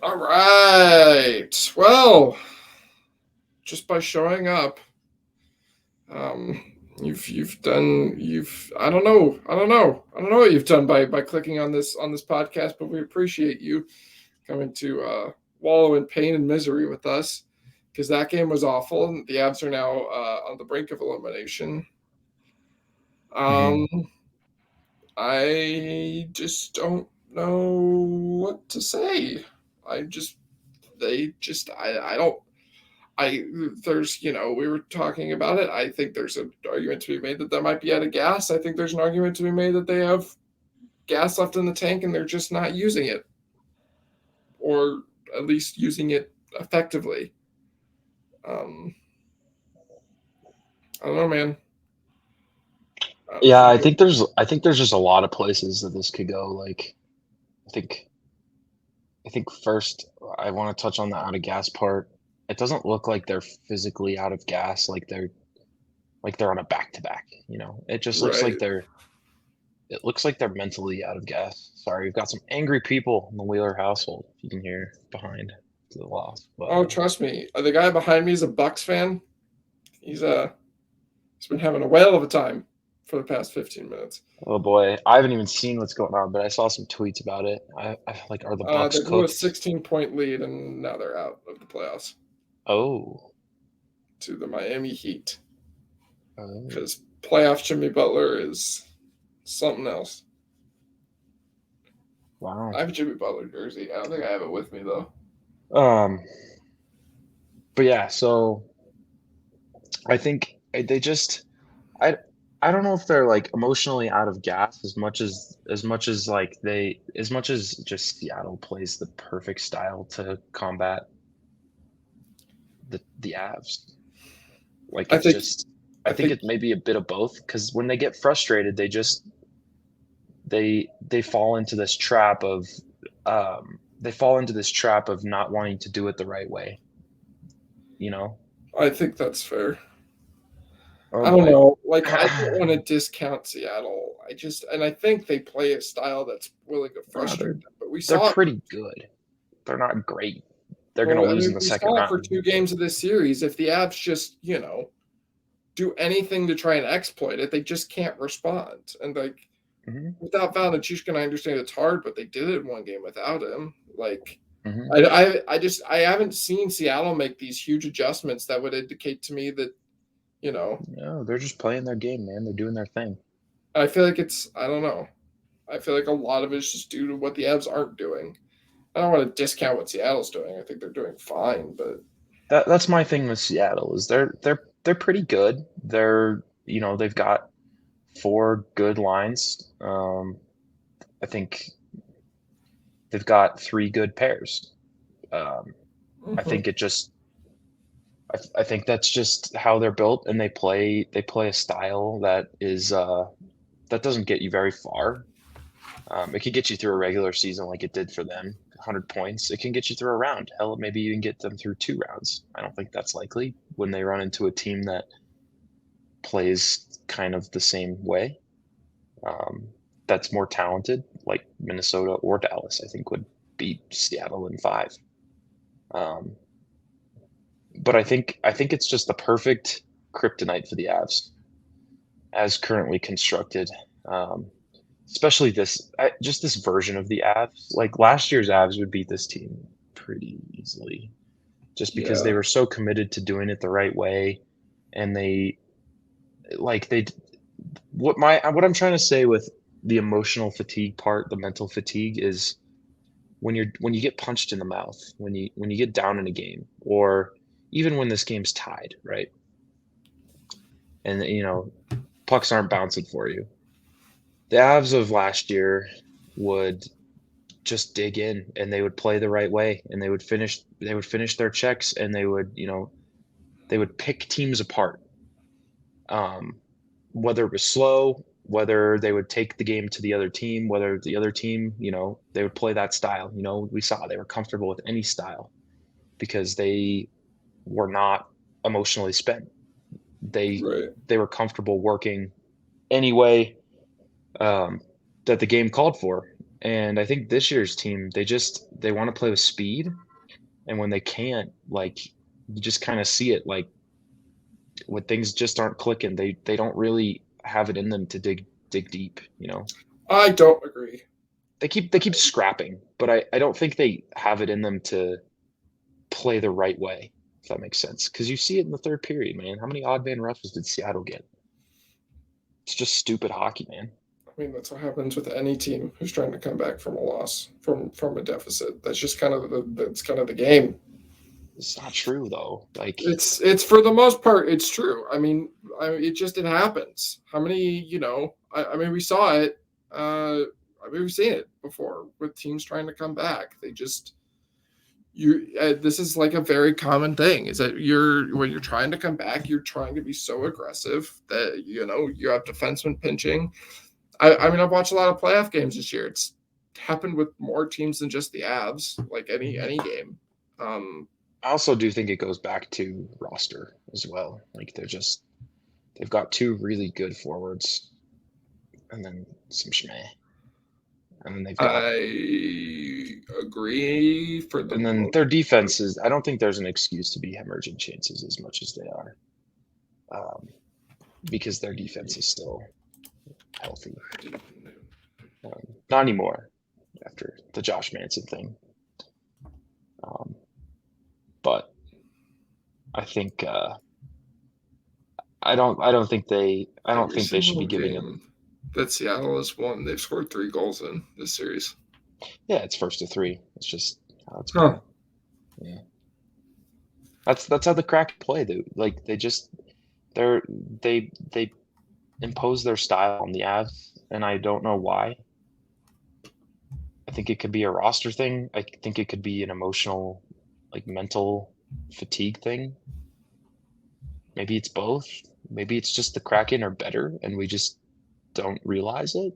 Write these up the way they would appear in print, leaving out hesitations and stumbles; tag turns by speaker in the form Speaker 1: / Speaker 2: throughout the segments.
Speaker 1: All right. Well, just by showing up, um, you've I don't know what you've done by clicking on this podcast, but we appreciate you coming to wallow in pain and misery with us because that game was awful and the Avs are now on the brink of elimination.
Speaker 2: Hmm.
Speaker 1: Um, I just don't know what to say. I just they just I don't I there's we were talking about it. I think there's an argument to be made that might be out of gas. I think there's an argument to be made that they have gas left in the tank and they're just not using it, or at least using it effectively. Um, I don't know, man.
Speaker 2: Yeah, I think there's just a lot of places that this could go. Like, I think I think first I want to touch on the out of gas part. It doesn't look like they're physically out of gas, like they're on a back to back. It just looks like
Speaker 1: Right.
Speaker 2: they're mentally out of gas. Sorry, we've got some angry people in the Wheeler household. If you can hear behind to the loss, but
Speaker 1: Oh, trust me. The guy behind me is a Bucks fan. He's he's been having a whale of a time for the past 15 minutes.
Speaker 2: oh boy, I haven't even seen what's going on, but I saw some tweets about it. I like, are the Bucks
Speaker 1: They blew a
Speaker 2: cooked?
Speaker 1: 16-point lead and now they're out of the playoffs
Speaker 2: Oh,
Speaker 1: to the Miami Heat
Speaker 2: oh,
Speaker 1: because playoff Jimmy Butler is something else.
Speaker 2: wow.
Speaker 1: I have a Jimmy Butler jersey. I don't think I have it with me though.
Speaker 2: Um, but yeah, so I think they just I I don't know if they're like emotionally out of gas as much as just Seattle plays the perfect style to combat the Avs. Like
Speaker 1: I
Speaker 2: it's
Speaker 1: think
Speaker 2: just I
Speaker 1: I
Speaker 2: think
Speaker 1: think
Speaker 2: it may be a bit of both because when they get frustrated, they fall into this trap of not wanting to do it the right way, you know?
Speaker 1: I think that's fair.
Speaker 2: Oh
Speaker 1: I don't
Speaker 2: boy.
Speaker 1: know. Like I don't want to discount Seattle. I think they play a style that's willing to
Speaker 2: No,
Speaker 1: frustrate them. But we
Speaker 2: they're
Speaker 1: saw it.
Speaker 2: pretty good. They're not great. They're gonna
Speaker 1: Well, I
Speaker 2: lose in
Speaker 1: mean,
Speaker 2: the
Speaker 1: we
Speaker 2: second
Speaker 1: saw it for
Speaker 2: round.
Speaker 1: 2 games of this series. If the Avs just do anything to try and exploit it, they just can't respond. And like
Speaker 2: Hmm.
Speaker 1: without Valanciushkin, I understand it's hard, but they did it in one game without him. Like
Speaker 2: Hmm.
Speaker 1: I haven't seen Seattle make these huge adjustments that would indicate to me that you know
Speaker 2: No, they're just playing their game, man. They're doing their thing.
Speaker 1: I feel like it's I don't know. I feel like a lot of it's just due to what the Avs aren't doing. I don't want to discount what Seattle's doing. I think they're doing fine, but
Speaker 2: That's my thing with Seattle is they're pretty good. They've got four good lines. I think they've got three good pairs. Um, I
Speaker 1: mhm.
Speaker 2: think it just I think that's just how they're built, and they play a style that doesn't get you very far. It can get you through a regular season like it did for them, 100 points. It can get you through a round. Hell, maybe even get them through 2 rounds. I don't think that's likely when they run into a team that plays kind of the same way. Um, that's more talented, like Minnesota or Dallas. I think would beat Seattle in five. Um, but I think it's just the perfect kryptonite for the Avs as currently constructed. Um, Especially just this version of the Avs. Like last year's Avs would beat this team pretty easily, just because they
Speaker 1: Yeah,
Speaker 2: were so committed to doing it the right way, and they what I'm trying to say with the emotional fatigue part, the mental fatigue is when you get punched in the mouth, when you get down in a game, or even when this game's tied, right? And pucks aren't bouncing for you. The Avs of last year would just dig in and they would play the right way and they would finish their checks and they would pick teams apart. Um, Whether it was slow, whether they would take the game to the other team, whether the other team, they would play that style. We saw they were comfortable with any style because they were not emotionally spent. They
Speaker 1: right.
Speaker 2: they were comfortable working any way um, that the game called for. And I think this year's team, they want to play with speed, and when they can't, like you just kind of see it, like when things just aren't clicking, they don't really have it in them to dig deep, you know.
Speaker 1: I don't agree.
Speaker 2: They keep scrapping, but I don't think they have it in them to play the right way, if that makes sense. Because you see it in the third period, man. How many odd man rushes did Seattle get? It's just stupid hockey, man.
Speaker 1: I mean, that's what happens with any team who's trying to come back from a loss, from a deficit. That's just kind of that's kind of the game.
Speaker 2: It's not true though. Like
Speaker 1: It's for the most part, it's true. It happens. How many, I mean, we saw it. We've seen it before with teams trying to come back. They just this is like a very common thing, is that when you're trying to come back, you're trying to be so aggressive that you have defensemen pinching. I mean, I've watched a lot of playoff games this year. It's happened with more teams than just the Avs, like any game.
Speaker 2: I also do think it goes back to roster as well. Like they've got two really good forwards, and then some schmeh, and then they've got
Speaker 1: I agree for the
Speaker 2: and then
Speaker 1: most
Speaker 2: their
Speaker 1: part.
Speaker 2: defense is. I don't think there's an excuse to be hemorrhaging chances as much as they are, because their defense is still healthy. Not anymore after the Josh Manson thing. But I think I don't think
Speaker 1: Every
Speaker 2: they should
Speaker 1: single
Speaker 2: be giving him.
Speaker 1: game that Seattle has won, they've scored 3 goals in this series.
Speaker 2: Yeah, it's first to 3. It's just how it's
Speaker 1: Huh.
Speaker 2: going. Yeah, that's how the Kraken play. Like they impose their style on the Avs, and I don't know why. I think it could be a roster thing. I think it could be an emotional, like mental fatigue thing. Maybe it's both. Maybe it's just the Kraken are better and we just don't realize it.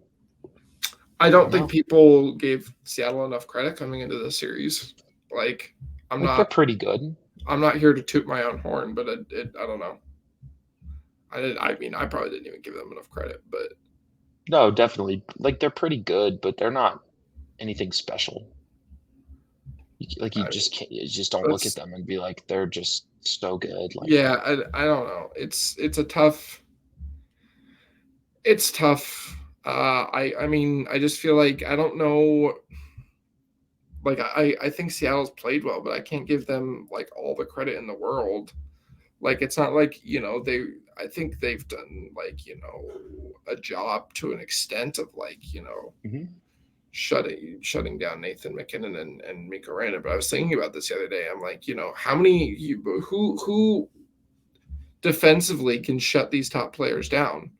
Speaker 1: I
Speaker 2: I don't
Speaker 1: don't think
Speaker 2: know.
Speaker 1: people gave Seattle enough credit coming into the series. Like, I'm
Speaker 2: Like they're
Speaker 1: not
Speaker 2: pretty good.
Speaker 1: I'm not here to toot my own horn, but I don't know. I mean, I probably didn't even give them enough credit, but
Speaker 2: No, definitely. Like they're pretty good, but they're not anything special. Like you
Speaker 1: I mean,
Speaker 2: just can't, you just don't look at
Speaker 1: that's
Speaker 2: them and be like they're just so good. Like
Speaker 1: yeah. I don't know. It's a tough. It's tough. I mean, I just feel like I don't know. Like I think Seattle's played well, but I can't give them like all the credit in the world. Like, it's not like I think they've done, like, a job to an extent of, like,
Speaker 2: mhm.
Speaker 1: shutting down Nathan MacKinnon and Mika Rantanen. But I was thinking about this the other day. I'm like, how many who defensively can shut these top players down?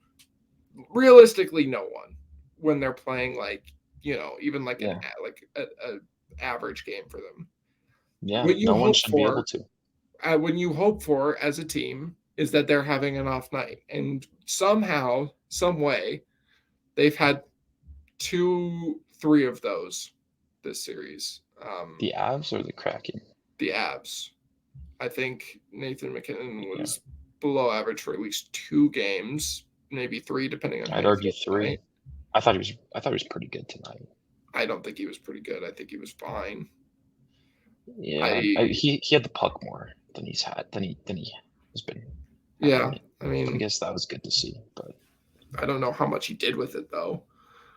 Speaker 1: Realistically, no one. When they're playing, like, even like
Speaker 2: Yeah,
Speaker 1: a average game for them.
Speaker 2: yeah.
Speaker 1: What you
Speaker 2: No one
Speaker 1: hope
Speaker 2: should be able
Speaker 1: for
Speaker 2: to.
Speaker 1: when you hope for as a team is that they're having an off night, and somehow, some way, they've had 2, 3 of those this series.
Speaker 2: The Avs or the Kraken?
Speaker 1: The Abs. I think Nathan MacKinnon
Speaker 2: Yeah,
Speaker 1: was below average for at least 2 games, maybe 3, depending on how
Speaker 2: I'd
Speaker 1: you
Speaker 2: argue
Speaker 1: feel tonight.
Speaker 2: 3. I thought he was pretty good tonight.
Speaker 1: I don't think he was pretty good. I think he was fine.
Speaker 2: Yeah,
Speaker 1: I
Speaker 2: he had the puck more than he has been having
Speaker 1: yeah.
Speaker 2: it.
Speaker 1: I
Speaker 2: So I
Speaker 1: mean,
Speaker 2: guess that was good to see. But
Speaker 1: I don't know how much he did with it though.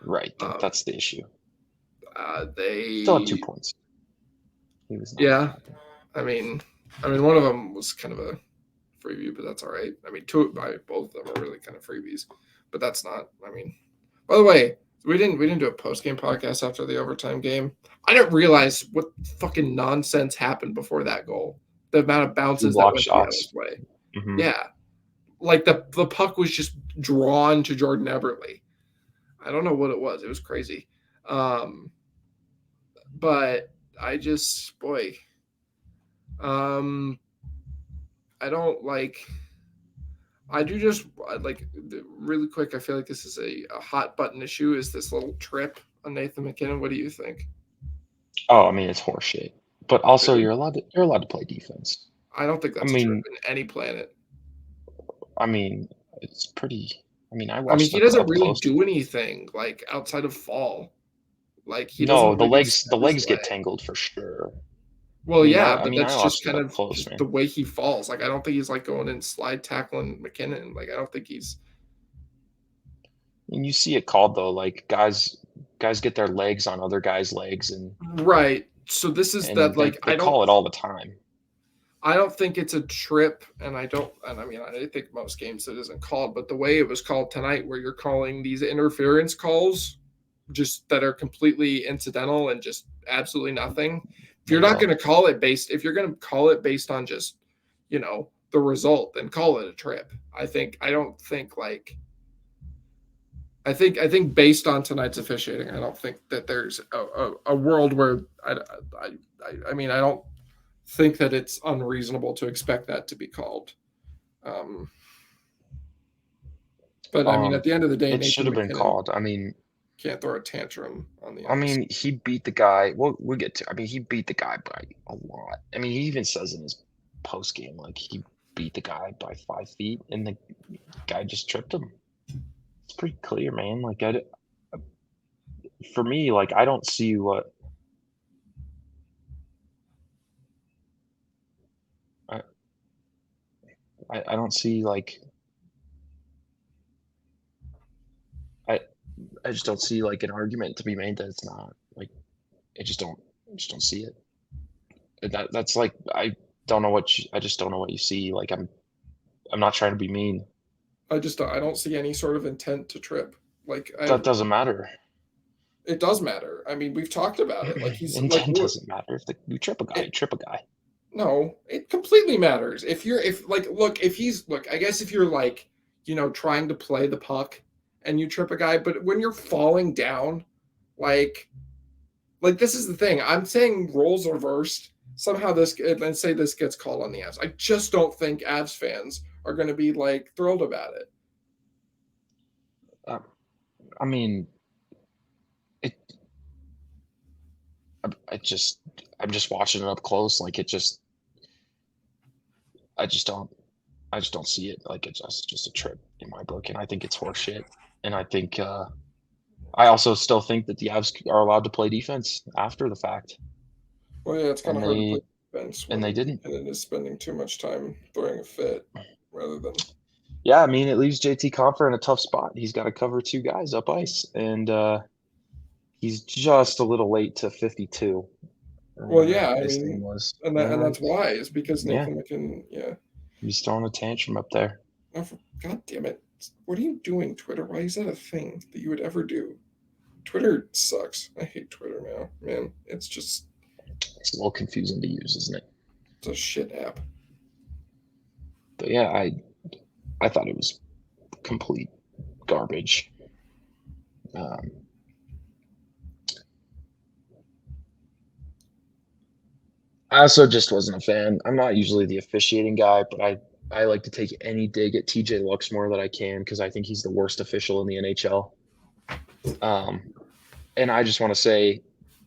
Speaker 2: right,
Speaker 1: Um,
Speaker 2: that's the issue. Still had 2
Speaker 1: they
Speaker 2: points. He was not
Speaker 1: yeah.
Speaker 2: unhappy.
Speaker 1: I mean, one of them was kind of a freebie, but that's all right. I mean, both of them are really kind of freebies, but that's not. I mean, by the way, we didn't do a post game podcast after the overtime game. I didn't realize what fucking nonsense happened before that goal. The amount of
Speaker 2: 2
Speaker 1: bounces that
Speaker 2: block
Speaker 1: went Seattle's
Speaker 2: shots.
Speaker 1: way.
Speaker 2: Mhm.
Speaker 1: Yeah, like the puck was just drawn to Jordan Eberle. I don't know what it was. It was crazy. Um, but I just boy, um, I don't like. I do just like really quick. I feel like this is a hot button issue. Is this little trip on Nathan MacKinnon? What do you think?
Speaker 2: Oh, I mean, it's horseshit. But also
Speaker 1: Really?
Speaker 2: you're allowed to play defense.
Speaker 1: I don't think
Speaker 2: I
Speaker 1: that's a trip
Speaker 2: mean
Speaker 1: in any planet.
Speaker 2: I mean, it's pretty I mean, I
Speaker 1: I mean,
Speaker 2: watched
Speaker 1: he
Speaker 2: it
Speaker 1: doesn't
Speaker 2: up
Speaker 1: really
Speaker 2: close.
Speaker 1: do anything like outside of fall. Like he
Speaker 2: No,
Speaker 1: doesn't
Speaker 2: the
Speaker 1: like
Speaker 2: legs
Speaker 1: extend
Speaker 2: the
Speaker 1: his
Speaker 2: legs get
Speaker 1: leg.
Speaker 2: tangled for sure.
Speaker 1: Well, yeah,
Speaker 2: I
Speaker 1: but
Speaker 2: mean, I
Speaker 1: that's just
Speaker 2: watched it
Speaker 1: kind
Speaker 2: up
Speaker 1: of
Speaker 2: close,
Speaker 1: just the
Speaker 2: man.
Speaker 1: way he falls. Like I don't think he's like going and slide tackling McKinnon. Like I don't think he's
Speaker 2: And you see it called though, like guys get their legs on other guys' legs,
Speaker 1: right. So this is
Speaker 2: and
Speaker 1: that
Speaker 2: they
Speaker 1: like
Speaker 2: they call it all the time.
Speaker 1: I don't think it's a trip, and I don't, and I mean, I think most games it isn't called, but the way it was called tonight, where you're calling these interference calls just that are completely incidental and just absolutely nothing. If you're not
Speaker 2: Bingo.
Speaker 1: going to call it based, if you're going to call it based on just, the result, then call it a trip. I don't think like, I think based on tonight's officiating, I don't think that there's a world where I mean, I don't think that it's unreasonable to expect that to be called. Um, but I mean, at
Speaker 2: Um,
Speaker 1: the end of the day,
Speaker 2: it should
Speaker 1: Nathan
Speaker 2: have been
Speaker 1: MacKinnon
Speaker 2: called.
Speaker 1: can't throw a tantrum on the
Speaker 2: I
Speaker 1: ice.
Speaker 2: mean, he beat the guy. We'll get to. I mean, he beat the guy by a lot. I mean, he even says in his post game, like he beat the guy by 5 feet, and the guy just tripped him. It's pretty clear, man. Like for me, like I don't see what I I don't see like I I just don't see like an argument to be made that it's not like I just don't see it. That's like I just don't know what you see. Like I'm not trying to be mean.
Speaker 1: I don't see any sort of intent to trip. Like
Speaker 2: That doesn't matter.
Speaker 1: it does matter. I mean, we've talked about it. Like he's like
Speaker 2: Intent doesn't matter. If you trip a guy, you
Speaker 1: it,
Speaker 2: trip a guy.
Speaker 1: no, it completely matters. If like look, if he's look, I guess if you're like, trying to play the puck and you trip a guy, but when you're falling down, like this is the thing. I'm saying roles reversed. Somehow this and say this gets called on the Avs. I just don't think Avs fans are going to be like thrilled about it.
Speaker 2: Uh, I mean, it. I just I'm just watching it up close. Like it just I just don't I just don't see it. Like it's just a trip in my book, and I think it's horseshit. And I think I also still think that the Avs are allowed to play defense after the fact,
Speaker 1: Well, yeah, it's kind
Speaker 2: and
Speaker 1: of hard to play
Speaker 2: they
Speaker 1: defense
Speaker 2: and they
Speaker 1: when
Speaker 2: didn't.
Speaker 1: McKinnon is spending too much time throwing a fit rather than.
Speaker 2: Yeah, I mean, it leaves JT Compher in a tough spot. He's got to cover two guys up ice, and he's just a little late to 52.
Speaker 1: Well, yeah, I
Speaker 2: His
Speaker 1: mean,
Speaker 2: thing was,
Speaker 1: and that's why is because
Speaker 2: yeah,
Speaker 1: Nathan MacKinnon. Yeah.
Speaker 2: he's throwing a tantrum up there.
Speaker 1: Oh, God damn it! What are you doing, Twitter? Why is that a thing that you would ever do? Twitter sucks. I hate Twitter now, man.
Speaker 2: It's a little confusing to use, isn't it?
Speaker 1: It's a shit app.
Speaker 2: But yeah, I thought it was complete garbage. Um, I also just wasn't a fan. I'm not usually the officiating guy, but I like to take any dig at TJ Luxmore that I can because I think he's the worst official in the NHL. Um, and I just want to say,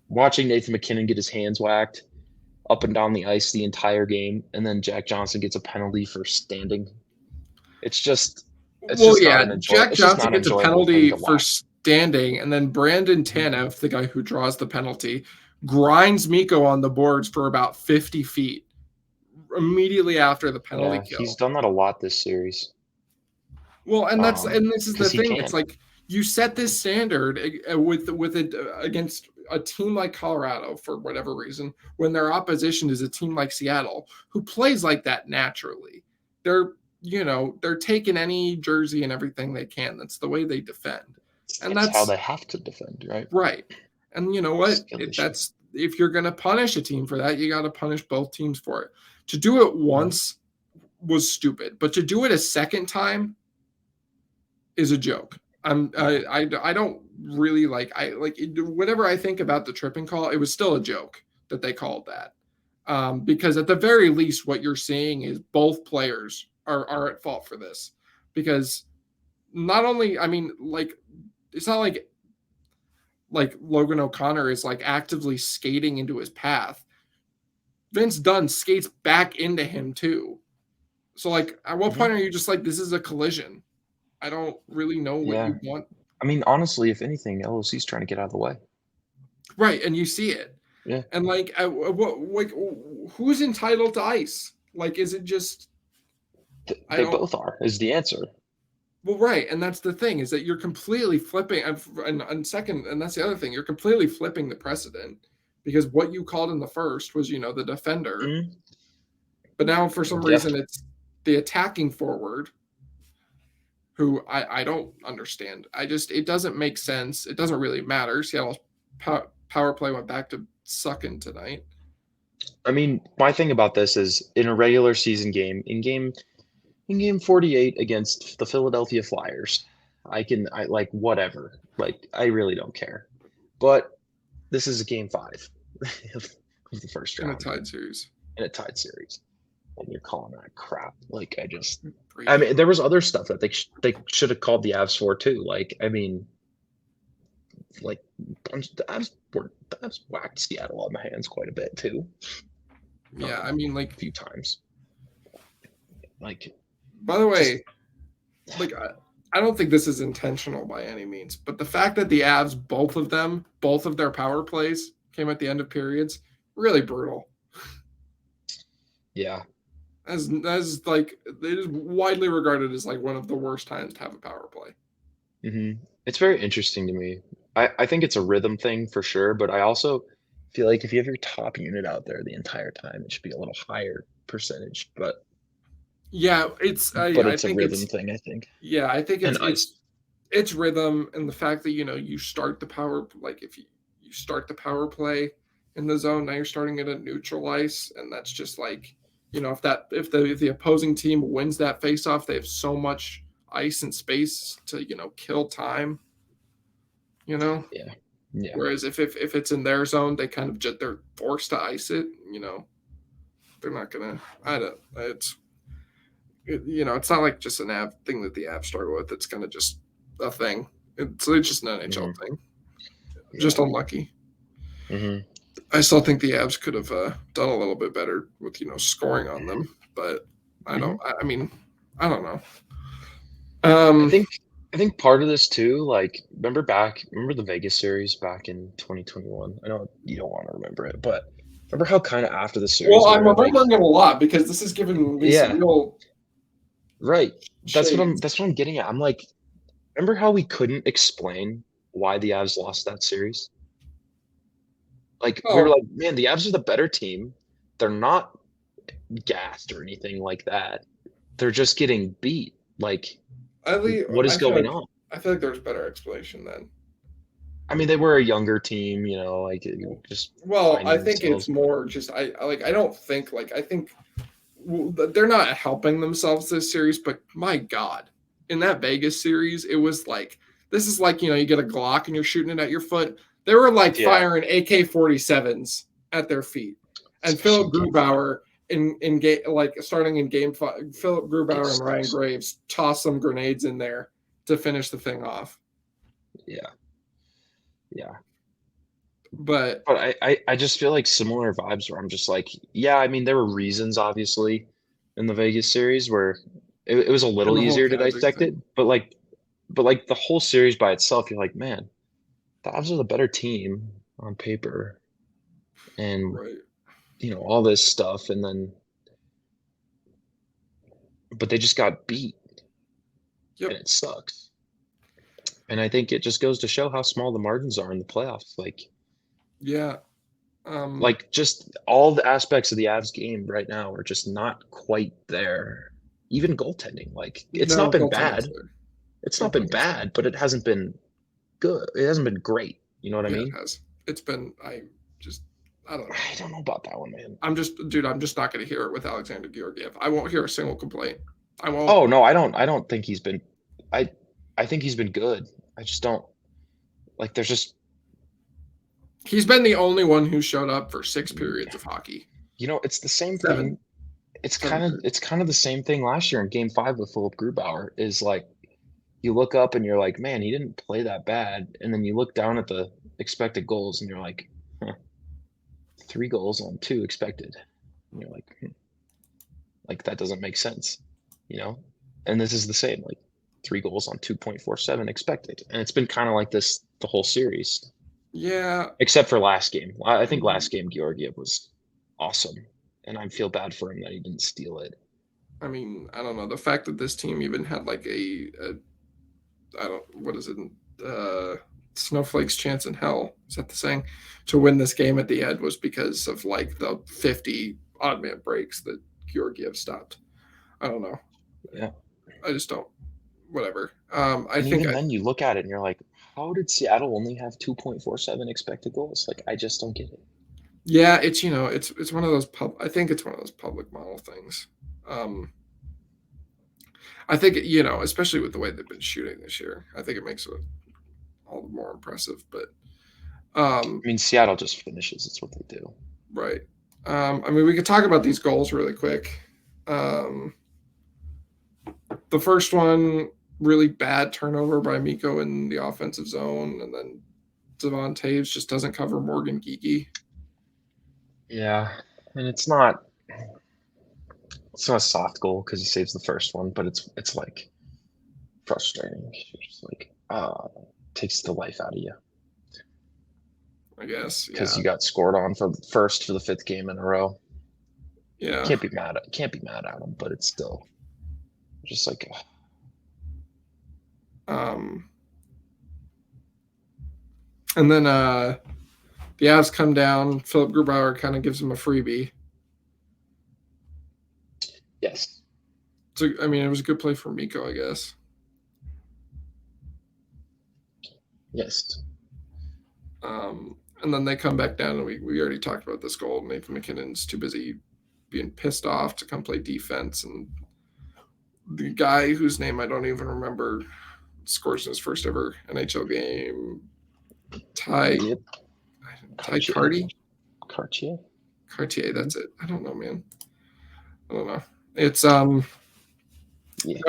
Speaker 2: watching Nathan MacKinnon get his hands whacked up and down the ice the entire game, and then Jack Johnson gets a penalty for standing. It's just
Speaker 1: Well, yeah, Jack
Speaker 2: it's just
Speaker 1: Johnson
Speaker 2: not
Speaker 1: gets a
Speaker 2: enjoyable thing
Speaker 1: penalty
Speaker 2: to
Speaker 1: for
Speaker 2: watch.
Speaker 1: standing, and then Brandon Tanev, the guy who draws the penalty, grinds Miko on the boards for about 50 feet immediately after the penalty
Speaker 2: Yeah, he's
Speaker 1: kill.
Speaker 2: done that a lot this series.
Speaker 1: Well, and this is the
Speaker 2: Because he
Speaker 1: thing. It's
Speaker 2: can.
Speaker 1: like you set this standard with it against a team like Colorado for whatever reason when their opposition is a team like Seattle who plays like that naturally. They're they're taking any jersey and everything they can. That's the way they defend, and
Speaker 2: It's how
Speaker 1: that's
Speaker 2: they have to defend, right?
Speaker 1: right. And you know what?
Speaker 2: Skill issue.
Speaker 1: That's if you're going to punish a team for that, you got to punish both teams for it. To do it
Speaker 2: Mhm.
Speaker 1: once was stupid, but to do it a second time is a joke. I don't really whenever I think about the tripping call, it was still a joke that they called that. Because at the very least, what you're seeing is both players are at fault for this. Because not only, I mean, like it's not like Logan O'Connor is like actively skating into his path. Vince Dunn skates back into him too. So like, at what
Speaker 2: Mhm.
Speaker 1: point are you just like, this is a collision? I don't really know what
Speaker 2: Yeah.
Speaker 1: you want.
Speaker 2: I mean, honestly, if anything, LOC's trying to get out of the way.
Speaker 1: right, and you see it,
Speaker 2: Yeah,
Speaker 1: and who's entitled to ice? Like, is it just I
Speaker 2: they
Speaker 1: don't.
Speaker 2: both are is the answer.
Speaker 1: Well, right, and that's the thing is that you're completely flipping, and second, and that's the other thing, you're completely flipping the precedent because what you called in the first was the defender,
Speaker 2: Mm,
Speaker 1: but now for some
Speaker 2: yeah.
Speaker 1: reason it's the attacking forward who I don't understand. It doesn't make sense. It doesn't really matter. Seattle's power play went back to sucking tonight.
Speaker 2: I mean, my thing about this is in a regular season game, in game 48 against the Philadelphia Flyers, I like whatever. Like I really don't care. But this is a game 5 of the first
Speaker 1: In a
Speaker 2: round
Speaker 1: tied series.
Speaker 2: in a tied series, and you're calling that crap. Like I
Speaker 1: Brady.
Speaker 2: mean, there was other stuff that they should have called the Avs for too. Like I mean, like the Avs whacked Seattle on the hands quite a bit too,
Speaker 1: Yeah, I mean,
Speaker 2: a few times. Like
Speaker 1: by the
Speaker 2: just
Speaker 1: way, like I don't think this is intentional by any means, but the fact that the Avs, both of their power plays came at the end of periods, really brutal.
Speaker 2: yeah.
Speaker 1: As like it is widely regarded as like one of the worst times to have a power play.
Speaker 2: It's very interesting to me. I think it's a rhythm thing for sure, but I also feel like if you have your top unit out there the entire time, it should be a little higher percentage.
Speaker 1: Yeah,
Speaker 2: But
Speaker 1: I
Speaker 2: it's a
Speaker 1: think
Speaker 2: rhythm
Speaker 1: it's
Speaker 2: thing, I think.
Speaker 1: yeah, I think
Speaker 2: And ice.
Speaker 1: it's rhythm and the fact that you start the power like if you start the power play in the zone, now you're starting at a neutral ice, and that's just like if the opposing team wins that face off, they have so much ice and space to kill time. You know,
Speaker 2: Yeah. Yeah.
Speaker 1: whereas if it's in their zone, they kind of just they're forced to ice it. They're not gonna. I don't. It's not like just an app thing that the app struggle with. It's kind of just a thing. It's just an NHL
Speaker 2: hmm
Speaker 1: thing. Just
Speaker 2: Yeah.
Speaker 1: unlucky.
Speaker 2: hmm
Speaker 1: I still think the Avs could have done a little bit better with scoring on them, but I
Speaker 2: hmm
Speaker 1: don't. I mean, I don't know.
Speaker 2: I
Speaker 1: Um,
Speaker 2: think I think part of this too, like remember the Vegas series back in 2021? I know you don't want to remember it, but remember how kind of after the
Speaker 1: well,
Speaker 2: series we
Speaker 1: I'm
Speaker 2: were like,
Speaker 1: remembering it a lot because this is giving me some
Speaker 2: yeah,
Speaker 1: real
Speaker 2: right.
Speaker 1: shades.
Speaker 2: That's what I'm getting at. I'm like, remember how we couldn't explain why the Avs lost that series? Like we were
Speaker 1: Oh,
Speaker 2: like, man, the Avs are the better team. They're not gassed or anything like that. They're just getting beat. Like,
Speaker 1: at least
Speaker 2: what is going on?
Speaker 1: I feel like there's better explanation then.
Speaker 2: I mean, they were a younger team, like just
Speaker 1: Well, I
Speaker 2: finding
Speaker 1: think it's
Speaker 2: themselves. But
Speaker 1: more just I don't think like I think they're not helping themselves this series, but my God, in that Vegas series, it was like this is like you get a Glock and you're shooting it at your foot. They were like
Speaker 2: yeah,
Speaker 1: firing AK-47s at their feet, and
Speaker 2: especially
Speaker 1: Philip
Speaker 2: in game five.
Speaker 1: Grubauer in game like starting in game 5, Philip
Speaker 2: It
Speaker 1: Grubauer and Ryan
Speaker 2: sucks.
Speaker 1: Graves tossed some grenades in there to finish the thing off.
Speaker 2: Yeah, yeah.
Speaker 1: But
Speaker 2: But I just feel like similar vibes where I'm just like, yeah, I mean, there were reasons obviously in the Vegas series where it was a
Speaker 1: in
Speaker 2: little
Speaker 1: the whole
Speaker 2: easier to
Speaker 1: Kadri
Speaker 2: dissect it,
Speaker 1: thing,
Speaker 2: but like the whole series by itself, you're like, man, the Avs are the better team on paper, and
Speaker 1: right?
Speaker 2: all this stuff, and then but they just got beat, and
Speaker 1: Yep.
Speaker 2: it sucks. And I think it just goes to show how small the margins are in the playoffs.
Speaker 1: Yeah. Um.
Speaker 2: Like just all the aspects of the Avs game right now are just not quite there. Even goaltending, like it's not
Speaker 1: No,
Speaker 2: been
Speaker 1: goaltending's
Speaker 2: bad.
Speaker 1: there.
Speaker 2: It's not been
Speaker 1: Goaltending's there.
Speaker 2: bad, but it hasn't been good. It hasn't been great. You know what I
Speaker 1: Yeah, it
Speaker 2: mean?
Speaker 1: has. It's been just I don't know.
Speaker 2: I don't know about that one, man.
Speaker 1: I'm just not going to hear it with Alexandar Georgiev. I won't hear a single complaint. I won't.
Speaker 2: Oh no, I don't think he's been I I think he's been good. I just don't like there's just
Speaker 1: He's been the only one who showed up for 6 periods of hockey.
Speaker 2: it's the same
Speaker 1: Seven,
Speaker 2: thing. It's
Speaker 1: seven
Speaker 2: kind of
Speaker 1: periods.
Speaker 2: it's kind of the same thing last year in game 5 with Philip Grubauer is like you look up and you're like, man, he didn't play that bad. And then you look down at the expected goals and you're like, huh, 3 goals on 2 expected. And you're like, like that doesn't make sense, you know? And this is the same, like 3 goals on 2.47 expected. And it's been kind of like this the whole series.
Speaker 1: Yeah,
Speaker 2: except for last game. I
Speaker 1: I
Speaker 2: think
Speaker 1: mean,
Speaker 2: last game Georgiev was awesome, and I feel bad for him that he didn't steal it.
Speaker 1: I don't know. The fact that this team even had like a I don't what is it? Uh, Snowflake's chance in hell. Is that the saying? To win this game at the end was because of like the 50 odd man breaks that Georgiev stopped. I don't know.
Speaker 2: Yeah,
Speaker 1: I just don't. Whatever. I
Speaker 2: and
Speaker 1: think.
Speaker 2: even then, you look at it and you're like, how did Seattle only have 2.47 expected goals? Like, I just don't get it.
Speaker 1: Yeah, it's it's one of those I think it's one of those public model things. Um, I think especially with the way they've been shooting this year, I think it makes it all the more impressive. But
Speaker 2: I mean, Seattle just finishes. It's what they do.
Speaker 1: right. We could talk about these goals really quick. Um, the first one, really bad turnover by Miko in the offensive zone, and then Devon Taves just doesn't cover Morgan Geeky.
Speaker 2: Yeah, and it's not a soft goal because he saves the first one, but it's like frustrating. You're just like, takes the life out of you
Speaker 1: I guess,
Speaker 2: because
Speaker 1: yeah,
Speaker 2: you got scored on for the fifth game in a row.
Speaker 1: yeah.
Speaker 2: Can't be mad at him, but it's still just like,
Speaker 1: Um, and then the Avs come down. Philip Grubauer kind of gives him a freebie.
Speaker 2: yes,
Speaker 1: So it was a good play for Miko, I guess.
Speaker 2: yes,
Speaker 1: And then they come back down, and we already talked about this goal. Nathan MacKinnon's too busy being pissed off to come play defense, and the guy whose name I don't even remember scores in his first ever NHL game. Ty
Speaker 2: yep.
Speaker 1: Ty
Speaker 2: Cartier,
Speaker 1: Carty
Speaker 2: Cartier.
Speaker 1: Cartier.
Speaker 2: Mm-hmm.
Speaker 1: That's it. I don't know, man. I don't know. It's
Speaker 2: Yeah,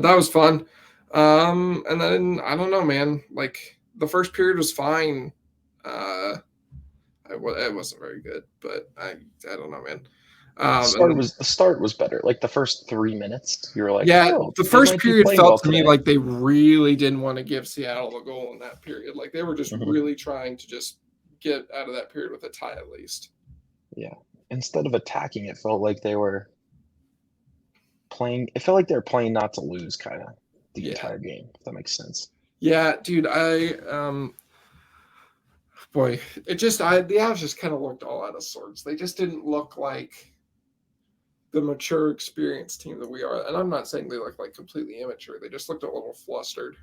Speaker 1: that was fun. And then I don't know, man. Like the first period was fine. Uh, it wasn't very good, but I don't know, man. And then
Speaker 2: the start was better. Like the first 3 minutes, you were like,
Speaker 1: yeah,
Speaker 2: oh,
Speaker 1: the
Speaker 2: they
Speaker 1: first
Speaker 2: might be
Speaker 1: period
Speaker 2: playing
Speaker 1: felt
Speaker 2: well
Speaker 1: to me
Speaker 2: today.
Speaker 1: like they really didn't want to give Seattle a goal in that period. Like they were just
Speaker 2: Hmm.
Speaker 1: really trying to just get out of that period with a tie at least.
Speaker 2: Yeah, instead of attacking, it felt like they were playing. It felt like they were playing not to lose, kind of the
Speaker 1: Yeah.
Speaker 2: entire game. If that makes sense.
Speaker 1: Yeah, dude, I boy, the Avs just kind of looked all out of sorts. They just didn't look like the mature, experienced team that we are. And I'm not saying they look like completely immature. They just looked a little flustered.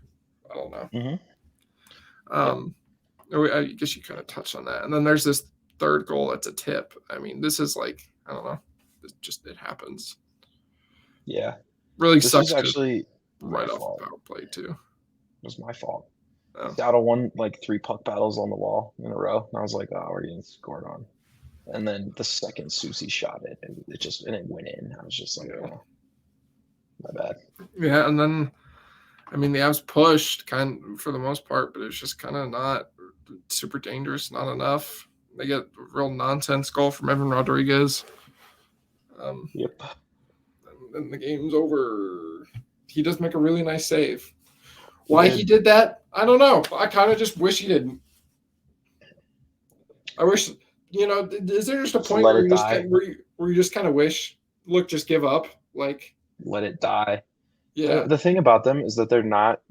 Speaker 1: I don't know.
Speaker 2: Hmm. Yep.
Speaker 1: Um, I guess you kind of touched on that. And then there's this third goal that's a tip. This is like I don't know. It happens.
Speaker 2: Yeah.
Speaker 1: Really
Speaker 2: This was
Speaker 1: sucks because
Speaker 2: actually my
Speaker 1: right off the
Speaker 2: fault.
Speaker 1: power play too.
Speaker 2: It was my fault.
Speaker 1: Oh,
Speaker 2: Seattle won like 3 puck battles on the wall in a row, and I was like, oh, we're getting scored on. And then the second Susie shot it, and it went in. I was just like,
Speaker 1: yeah,
Speaker 2: oh, my bad.
Speaker 1: yeah. And then the Avs pushed kind of for the most part, but it's just kind of not super dangerous. Not enough. They get a real nonsense goal from Evan Rodriguez. Um,
Speaker 2: Yep.
Speaker 1: and then the game's over. He does make a really nice save.
Speaker 2: He
Speaker 1: Why he
Speaker 2: did.
Speaker 1: did that, I don't know. I kind of just wish he didn't. I wish, is there just a
Speaker 2: Just
Speaker 1: point
Speaker 2: let
Speaker 1: where
Speaker 2: it die.
Speaker 1: you just kind of wish, look, just give up? Like,
Speaker 2: Let it die.
Speaker 1: yeah,
Speaker 2: The thing about them is that they're not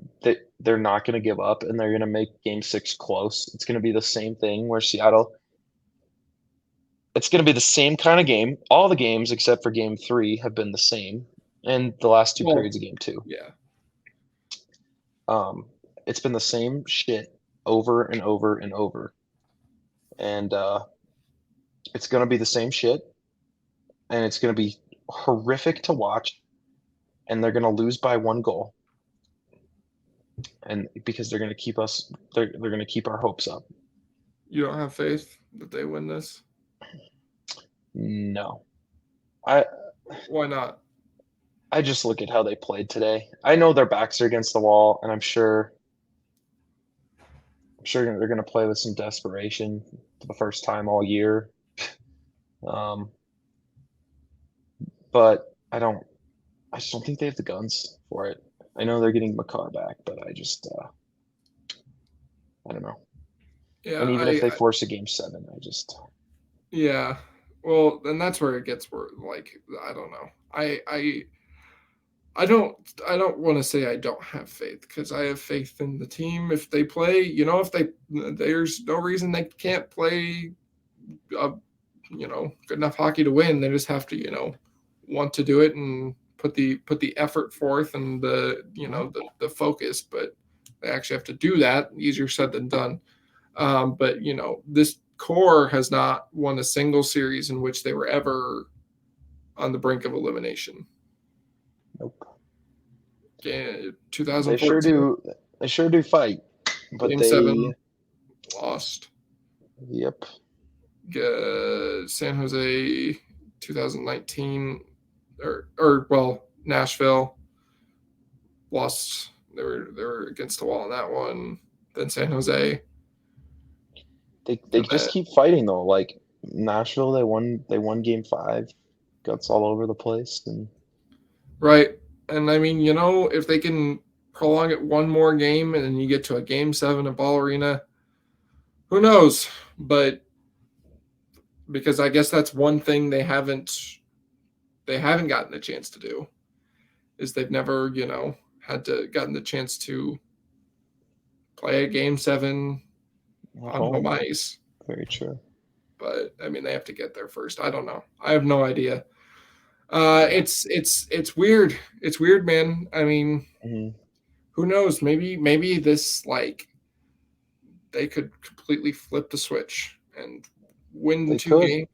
Speaker 2: going to give up, and they're going to make Game 6 close. It's going to be the same thing where Seattle. It's going to be the same kind of game. All the games except for Game 3 have been the same, and the last two
Speaker 1: well,
Speaker 2: periods of Game 2.
Speaker 1: yeah,
Speaker 2: Um, it's been the same shit over and over and over, and it's going to be the same shit, and it's going to be horrific to watch, and they're going to lose by 1 goal, and because they're going to keep our hopes up.
Speaker 1: you don't have faith that they win this.
Speaker 2: No, I
Speaker 1: Why not?
Speaker 2: I just look at how they played today. I know their backs are against the wall, and I'm sure they're going to play with some desperation for the first time all year. Um, but I just don't think they have the guns for it. I know they're getting Makar back, but I don't know.
Speaker 1: Yeah,
Speaker 2: And even if they force a game 7, I just
Speaker 1: yeah. Well, and that's where it gets where like I don't know. I don't I don't want to say I don't have faith because I have faith in the team. If they play, if there's no reason they can't play, uh, good enough hockey to win. They just have to, want to do it and put the effort forth and the focus. But they actually have to do that. Easier said than done. But this core has not won a single series in which they were ever on the brink of elimination.
Speaker 2: nope.
Speaker 1: Yeah,
Speaker 2: They sure
Speaker 1: 2014,
Speaker 2: do. They sure do fight, but
Speaker 1: Game 7
Speaker 2: they.
Speaker 1: lost.
Speaker 2: Yep.
Speaker 1: San Jose 2019 or well Nashville lost. They were against the wall in that one. Then San Jose.
Speaker 2: They
Speaker 1: And
Speaker 2: just keep fighting though. Like Nashville, they won game 5, guts all over the place, and
Speaker 1: right. And I mean, if they can prolong it one more game and then you get to a game 7 at Ball Arena, who knows? But because I guess that's one thing they haven't gotten the chance to do is they've never, had to gotten the chance to play a game 7 on home
Speaker 2: home.
Speaker 1: ice.
Speaker 2: Very true.
Speaker 1: But I mean, they have to get there first. I don't know. I have no idea.
Speaker 2: Yeah.
Speaker 1: It's weird. It's weird, man. I mean,
Speaker 2: hmm
Speaker 1: who knows? Maybe this like they could completely flip the switch and win
Speaker 2: They
Speaker 1: two
Speaker 2: could.
Speaker 1: games,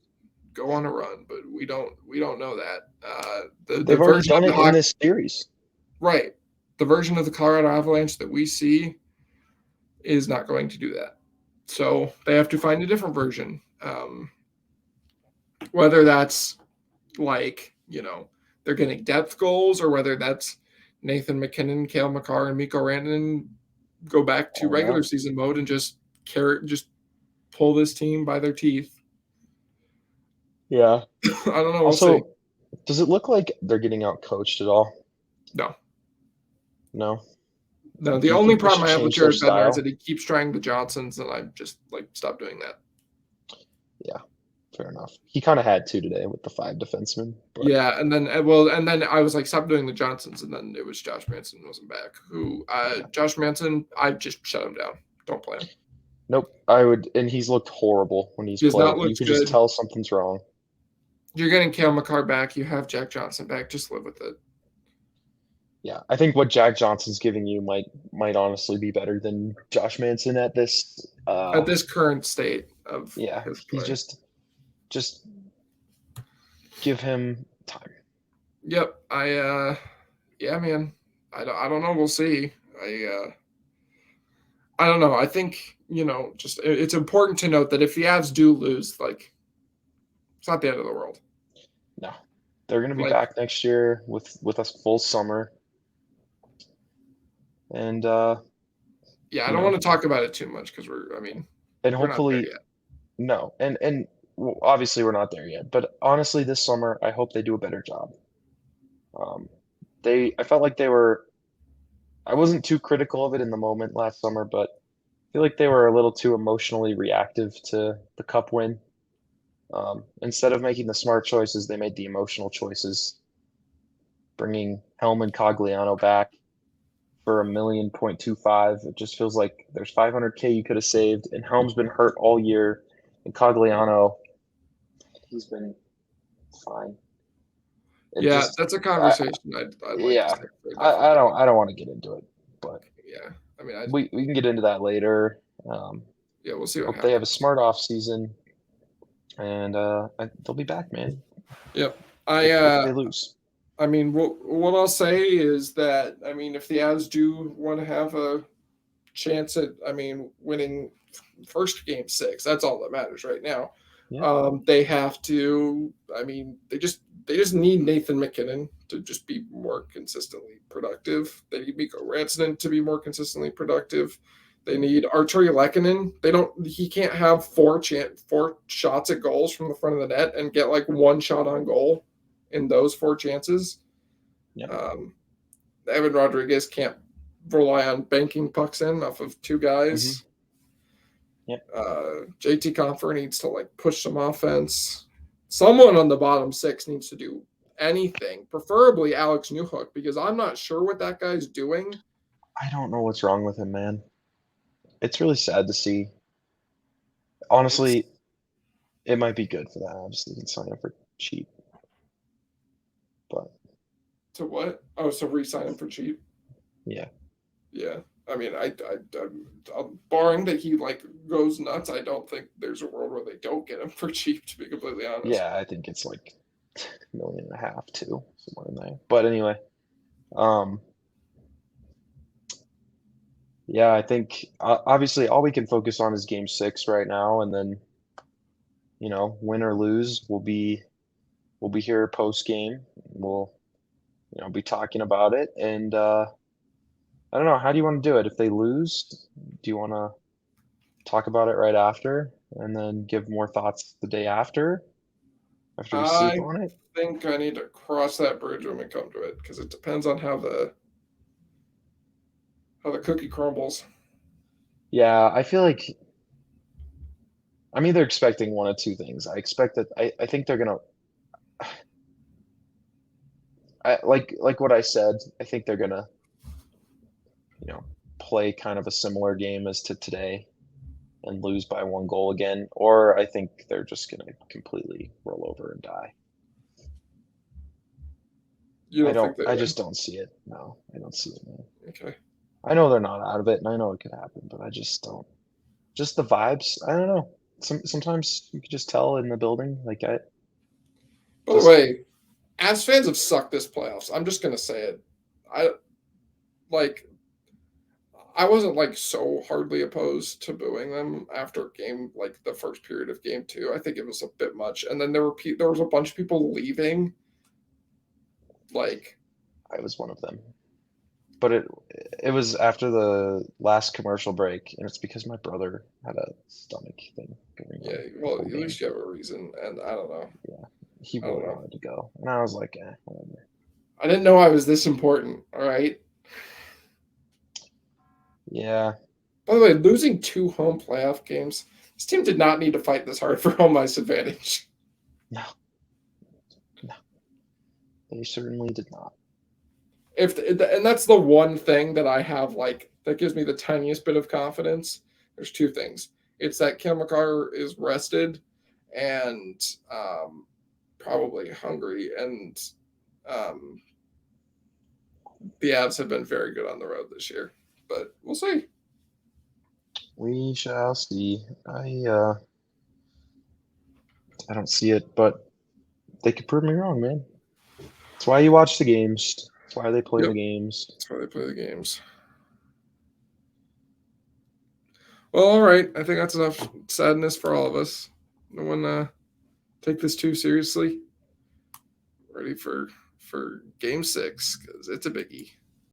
Speaker 1: go on a run, but we don't know that. The
Speaker 2: They've already
Speaker 1: version of
Speaker 2: done
Speaker 1: the
Speaker 2: it in
Speaker 1: hockey,
Speaker 2: this series.
Speaker 1: right? The version of the Colorado Avalanche that we see is not going to do that. So they have to find a different version. Whether that's like, they're getting depth goals or whether that's Nathan MacKinnon, Cale Makar, and Mikko Rantanen go back to
Speaker 2: All
Speaker 1: regular
Speaker 2: out.
Speaker 1: season mode and just pull this team by their teeth.
Speaker 2: Yeah.
Speaker 1: I don't know. We'll see.
Speaker 2: Also, does it look like they're getting out coached at all?
Speaker 1: No,
Speaker 2: No.
Speaker 1: no. The
Speaker 2: Do you
Speaker 1: only
Speaker 2: think they
Speaker 1: problem
Speaker 2: should
Speaker 1: I have with
Speaker 2: change their
Speaker 1: Jared Bednar is that
Speaker 2: style?
Speaker 1: he keeps trying the Johnsons, and I just like stop doing that.
Speaker 2: Yeah, fair enough. He kind of had to today with the 5 defensemen, but
Speaker 1: Yeah, and then I was like, stop doing the Johnsons, and then it was Josh Manson wasn't back.
Speaker 2: yeah.
Speaker 1: Josh Manson, I just shut him down. Don't play him.
Speaker 2: Nope. I would, and he's looked horrible when he's
Speaker 1: He has not
Speaker 2: played. You
Speaker 1: looked
Speaker 2: could just
Speaker 1: good.
Speaker 2: tell something's wrong.
Speaker 1: You're getting Cale Makar back. You have Jack Johnson back. Just live with it.
Speaker 2: Yeah, I think what Jack Johnson's giving you might honestly be better than Josh Manson at this.
Speaker 1: At this current state of
Speaker 2: Yeah,
Speaker 1: his
Speaker 2: he's
Speaker 1: play.
Speaker 2: just give him time.
Speaker 1: Yep. Yeah, man. I don't know. We'll see. I don't know. I think, just it's important to note that if the Avs do lose, like it's not the end of the world.
Speaker 2: No, they're gonna be
Speaker 1: Like,
Speaker 2: back next year with us full summer, and
Speaker 1: yeah, I
Speaker 2: you
Speaker 1: don't want
Speaker 2: know,
Speaker 1: to talk about it too much because
Speaker 2: and
Speaker 1: we're not there
Speaker 2: hopefully
Speaker 1: yet.
Speaker 2: no, and well, obviously we're not there yet. But honestly, this summer I hope they do a better job. Um, I felt like they were. I wasn't too critical of it in the moment last summer, but I feel like they were a little too emotionally reactive to the cup win. Instead of making the smart choices, they made the emotional choices, bringing Helm and Cogliano back for $1.25 million. It just feels like there's 500K you could have saved, and Helm's been hurt all year, and Cogliano, he's been fine. It
Speaker 1: Yeah,
Speaker 2: just,
Speaker 1: that's a
Speaker 2: I,
Speaker 1: conversation I'd like to
Speaker 2: yeah,
Speaker 1: save for a different
Speaker 2: I
Speaker 1: day.
Speaker 2: don't want to get into it, but
Speaker 1: Yeah, I mean,
Speaker 2: we can get into that later.
Speaker 1: yeah, we'll see what
Speaker 2: Hope they have a
Speaker 1: happens.
Speaker 2: smart off season, and they'll be back, man.
Speaker 1: Yep.
Speaker 2: If they lose,
Speaker 1: I mean, what I'll say is that I mean, if the Avs do want to have a chance at, I mean, winning first game 6, that's all that matters right now.
Speaker 2: yeah,
Speaker 1: They have to. I mean, they just need Nathan MacKinnon to just be more consistently productive. They need Mikko Rantanen to be more consistently productive. They need Artturi Lehkonen. He can't have four shots at goals from the front of the net and get like one shot on goal in those 4 chances.
Speaker 2: yeah,
Speaker 1: Um, Evan Rodriguez can't rely on banking pucks in off of 2
Speaker 2: hmm
Speaker 1: guys.
Speaker 2: Yep.
Speaker 1: JT Compher needs to like push some offense. Someone on the bottom six needs to do anything, preferably Alex Newhook, because I'm not sure what that guy's doing.
Speaker 2: I don't know what's wrong with him, man. It's really sad to see. Honestly,
Speaker 1: It's
Speaker 2: it might be good for the Avs. They can sign him for cheap, but
Speaker 1: to what? Oh, so re-sign him for cheap.
Speaker 2: yeah,
Speaker 1: Yeah, I mean, barring that he like goes nuts, I don't think there's a world where they don't get him for cheap. To be completely honest.
Speaker 2: yeah, I think it's like 1.5 million too, somewhere in there. But anyway, um, yeah, I think obviously all we can focus on is Game 6 right now, and then win or lose, we'll be here post game. We'll be talking about it, and I don't know. How do you want to do it? If they lose, do you want to talk about it right after, and then give more thoughts the day after we sleep
Speaker 1: I
Speaker 2: on it?
Speaker 1: think I need to cross that bridge when we come to it because it depends on how the cookie crumbles.
Speaker 2: Yeah, I feel like I'm either expecting one of two things. I expect that I think they're gonna like what I said. I think they're gonna you know play kind of a similar game as to today and lose by 1 goal again, or I think they're just gonna completely roll over and die.
Speaker 1: You don't think they
Speaker 2: I
Speaker 1: win?
Speaker 2: just don't see it. No, I don't see it, man.
Speaker 1: Okay.
Speaker 2: I know they're not out of it, and I know it could happen, but I just don't. Just the vibes. I don't know. Sometimes you can just tell in the building. Like I
Speaker 1: By the
Speaker 2: just
Speaker 1: way, as fans have sucked this playoffs. I'm just gonna say it. I like. I wasn't like so hardly opposed to booing them after game like the first period of game two. I think it was a bit much, and then there was a bunch of people leaving. Like,
Speaker 2: I was one of them. But it was after the last commercial break, and it's because my brother had a stomach thing going
Speaker 1: yeah,
Speaker 2: on the
Speaker 1: well,
Speaker 2: whole
Speaker 1: at
Speaker 2: game.
Speaker 1: least you have a reason, and I don't know.
Speaker 2: Yeah, he
Speaker 1: I don't
Speaker 2: really
Speaker 1: know.
Speaker 2: wanted to go, and I was like, whatever.
Speaker 1: I didn't know I was this important. All right.
Speaker 2: Yeah,
Speaker 1: By the way, losing two home playoff games, this team did not need to fight this hard for home ice advantage.
Speaker 2: no, no, they certainly did not.
Speaker 1: And that's the one thing that I have like that gives me the tiniest bit of confidence. There's two things. It's that Kim McCarr is rested and probably hungry, and um, the Avs have been very good on the road this year. But we'll see.
Speaker 2: We shall see. I don't see it, but they could prove me wrong, man. That's why you watch the games. That's why they play
Speaker 1: Yep,
Speaker 2: the games.
Speaker 1: that's why they play the games. Well, all right. I think that's enough sadness for all of us. No one take this too seriously. Ready for game 6 because it's a biggie.